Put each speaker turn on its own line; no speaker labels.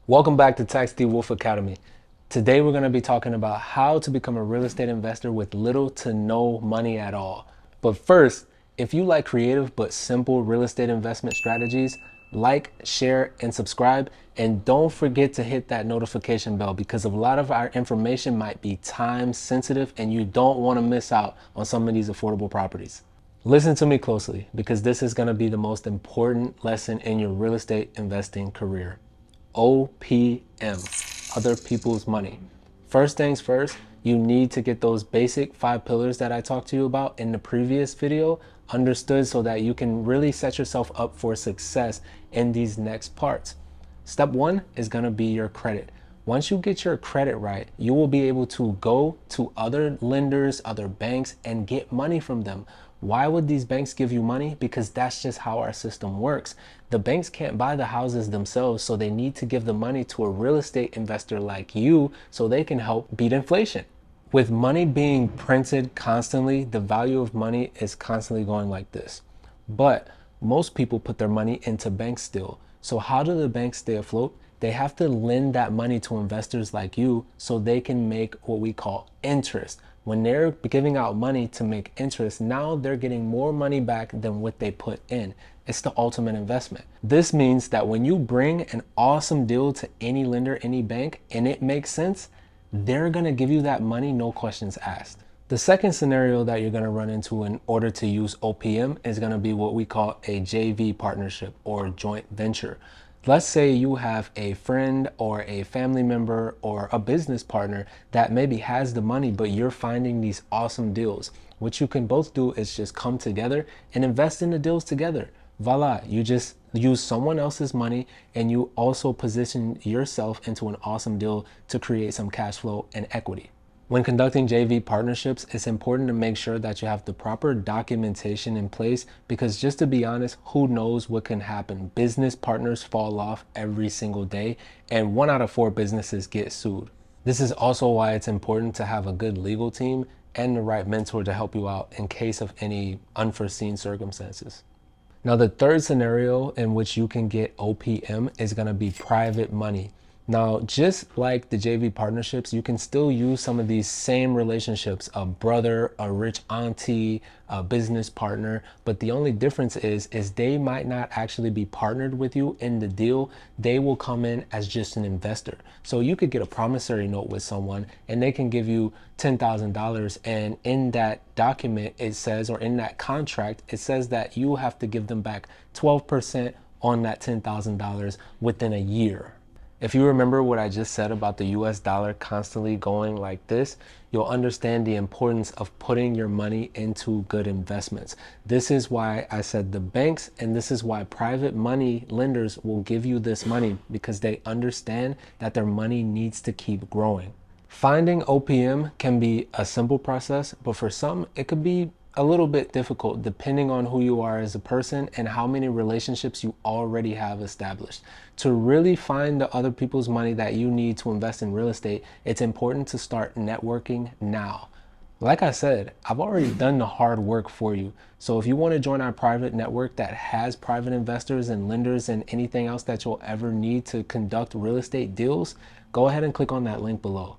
Welcome back to Tax D Wolf Academy. Today we're going to be talking about how to become a real estate investor with little to no money at all. But first, if you like creative but simple real estate investment strategies, like, share, and subscribe. And don't forget to hit that notification bell because a lot of our information might be time sensitive and you don't want to miss out on some of these affordable properties. Listen to me closely because this is going to be the most important lesson in your real estate investing career. OPM, other people's money. First things first, you need to get those basic 5 pillars that I talked to you about in the previous video understood so that you can really set yourself up for success in these next parts. Step 1 is going to be your credit. Once you get your credit right, you will be able to go to other lenders, other banks, and get money from them. Why would these banks give you money? Because that's just how our system works. The banks can't buy the houses themselves, so they need to give the money to a real estate investor like you so they can help beat inflation. With money being printed constantly, the value of money is constantly going like this. But most people put their money into banks still. So how do the banks stay afloat? They have to lend that money to investors like you so they can make what we call interest. When they're giving out money to make interest, now they're getting more money back than what they put in. It's the ultimate investment. This means that when you bring an awesome deal to any lender, any bank, and it makes sense, they're gonna give you that money, no questions asked. The second scenario that you're gonna run into in order to use OPM is gonna be what we call a JV partnership or joint venture. Let's say you have a friend or a family member or a business partner that maybe has the money, but you're finding these awesome deals. What you can both do is just come together and invest in the deals together. Voila, you just use someone else's money and you also position yourself into an awesome deal to create some cash flow and equity. When conducting JV partnerships, it's important to make sure that you have the proper documentation in place because just to be honest, who knows what can happen? Business partners fall off every single day and 1 out of 4 businesses get sued. This is also why it's important to have a good legal team and the right mentor to help you out in case of any unforeseen circumstances. Now, the third scenario in which you can get OPM is going to be private money. Now, just like the JV partnerships, you can still use some of these same relationships, a brother, a rich auntie, a business partner, but the only difference is they might not actually be partnered with you in the deal. They will come in as just an investor. So you could get a promissory note with someone and they can give you $10,000, and in that document it says, or in that contract, it says that you have to give them back 12% on that $10,000 within a year. If you remember what I just said about the US dollar constantly going like this, you'll understand the importance of putting your money into good investments. This is why I said the banks, and this is why private money lenders will give you this money because they understand that their money needs to keep growing. Finding OPM can be a simple process, but for some, it could be a little bit difficult depending on who you are as a person and how many relationships you already have established. To really find the other people's money that you need to invest in real estate, it's important to start networking now. Like I said, I've already done the hard work for you. So if you want to join our private network that has private investors and lenders and anything else that you'll ever need to conduct real estate deals, go ahead and click on that link below.